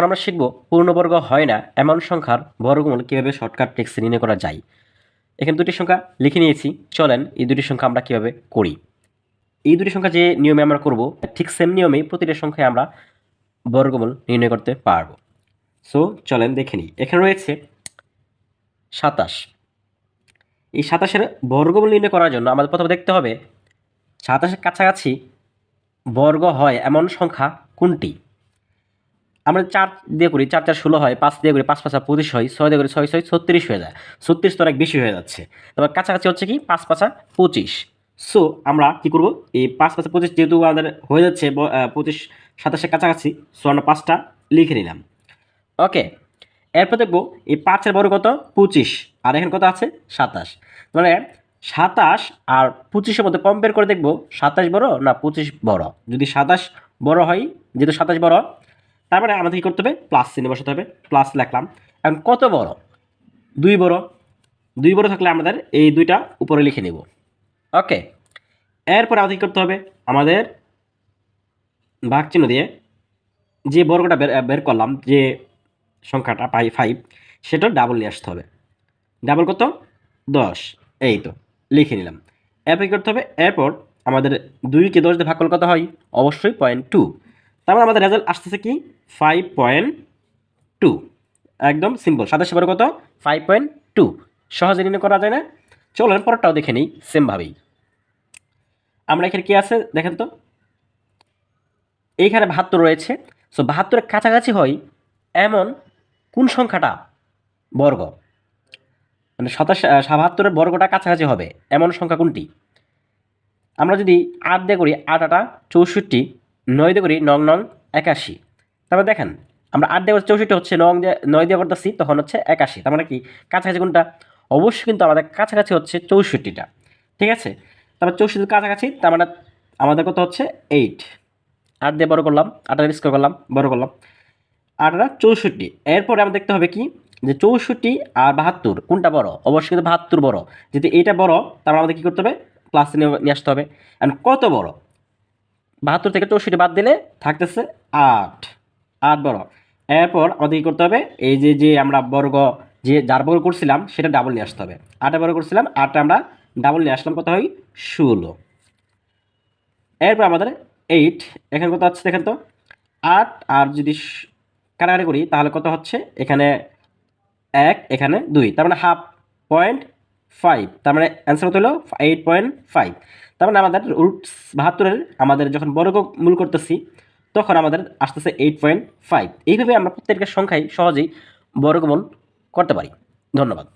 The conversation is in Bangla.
এখন আমরা শিখব পূর্ণবর্গ হয় না এমন সংখ্যার বর্গমূল কীভাবে শর্টকাট টেক্সটে নির্ণয় করা যায়। এখানে দুটি সংখ্যা লিখে নিয়েছি, চলেন এই দুটি সংখ্যা আমরা কীভাবে করি। এই দুটি সংখ্যা যে নিয়মে আমরা করব ঠিক সেম নিয়মেই প্রতিটা সংখ্যায় আমরা বর্গমূল নির্ণয় করতে পারবো। সো চলেন দেখে নিই। এখানে রয়েছে 27। এই 27-এর বর্গমূল নির্ণয় করার জন্য আমাদের প্রথমে দেখতে হবে 27-এর কাছাকাছি বর্গ হয় এমন সংখ্যা কোনটি। আমরা 4 দিয়ে করি, 4 4 16 হয়, 5 দিয়ে করি, 5 5 25 হয়, 6 দিয়ে করি 6 6 36 হয়ে যায়। 36 তো অনেক বেশি হয়ে যাচ্ছে, তবে কাছাকাছি হচ্ছে কি 5 5 25। সো আমরা কি করব, এই 5 5 25 যেহেতু আমাদের হয়ে যাচ্ছে 25 27-এর কাছাকাছি, সো আমরা 5টা লিখে নিলাম। ওকে, এরপর দেখবো এই 5-এর বড় কত 25, আর এখানে কত আছে 27। মানে 27 আর 25-এর মধ্যে কম্পেয়ার করে দেখবো 27 বড় না 25 বড়। যদি 27 বড় হয়, যেহেতু 27 বড়, তারপরে আমাদের কী করতে হবে, প্লাস চিহ্ন বসাতে হবে। প্লাস লিখলাম। এখন কত বড়, 2 বড়। 2 বড় থাকলে আমাদের এই দুইটা উপরে লিখে নেব। ওকে, এরপর আমাদের কী করতে হবে, আমাদের ভাগ চিহ্ন দিয়ে যে বর্গটা বের করলাম, যে সংখ্যাটা পাই 5, সেটা ডাবল নিয়ে আসতে হবে। ডাবল কত 10, এই তো লিখে নিলাম। এরপর কী করতে হবে, এরপর আমাদের 2কে 10 দিয়ে ভাগ করলে কত হয়, অবশ্যই 0.2। তারপর আমাদের রেজাল্ট আসতেছে কি 5.2। একদম সিম্পল। 27 বড় কত 5.2, সহজে নির্ণয় করা যায় না। চলেন পরেরটাও দেখে নিই সেমভাবেই। আমরা এখানে কি আছে দেখেন তো, এইখানে 72 রয়েছে। সো 72-এর কাছাকাছি হয় এমন কোন সংখ্যাটা বর্গ, মানে 72-এর বর্গটা কাছাকাছি হবে এমন সংখ্যা কোনটি। আমরা যদি 8 দিয়ে করি 8 8 64, 9 দিয়ে করি 9 9 81। তারপর দেখেন আমরা 8 দিয়ে 64 হচ্ছে, 9 দিয়ে করতেছি তখন হচ্ছে 81। তার মানে কি কাছাকাছি কোনটা, অবশ্যই কিন্তু আমাদের কাছাকাছি হচ্ছে 64টা। ঠিক আছে, তারপর 64 কাছাকাছি, তার মানে আমাদের কত হচ্ছে 8। 8 দিয়ে বড় করলাম, 8 স্কোয়ার করলাম, বড় করলাম, 8 64। এরপরে আমরা দেখতে হবে কি যে 64 আর 72 কোনটা বড়, অবশ্যই কিন্তু 72 বড়। যদি এইটা বড়, তারপর আমাদের কী করতে হবে, প্লাস নিয়ে আসতে হবে। অ্যান্ড কত বড়, 72 থেকে 64 বাদ দিলে থাকতেছে 8, 8 বড়। এরপর আমাদের কী করতে হবে, এই যে আমরা বর্গ যার বর্গ করছিলাম সেটা ডাবল নিয়ে আসতে হবে। 8 বর্গ করছিলাম, 8 আমরা ডাবল নিয়ে আসলাম, কত হয় 16। এরপর আমাদের 8, এখানে কত হচ্ছে দেখেন তো 8, আর যদি কাটাকাটি করি তাহলে কত হচ্ছে, এখানে 1, এখানে 2, তার মানে 0.5। তার মানে অ্যান্সার কত হলো 8.5। তার মানে আমাদের রুট 72-এর আমাদের যখন বর্গমূল করতেছি তখন আমাদের আসতেছে 8.5। এইভাবে আমরা প্রত্যেকটা সংখ্যায় সহজেই বর্গমূল করতে পারি। ধন্যবাদ।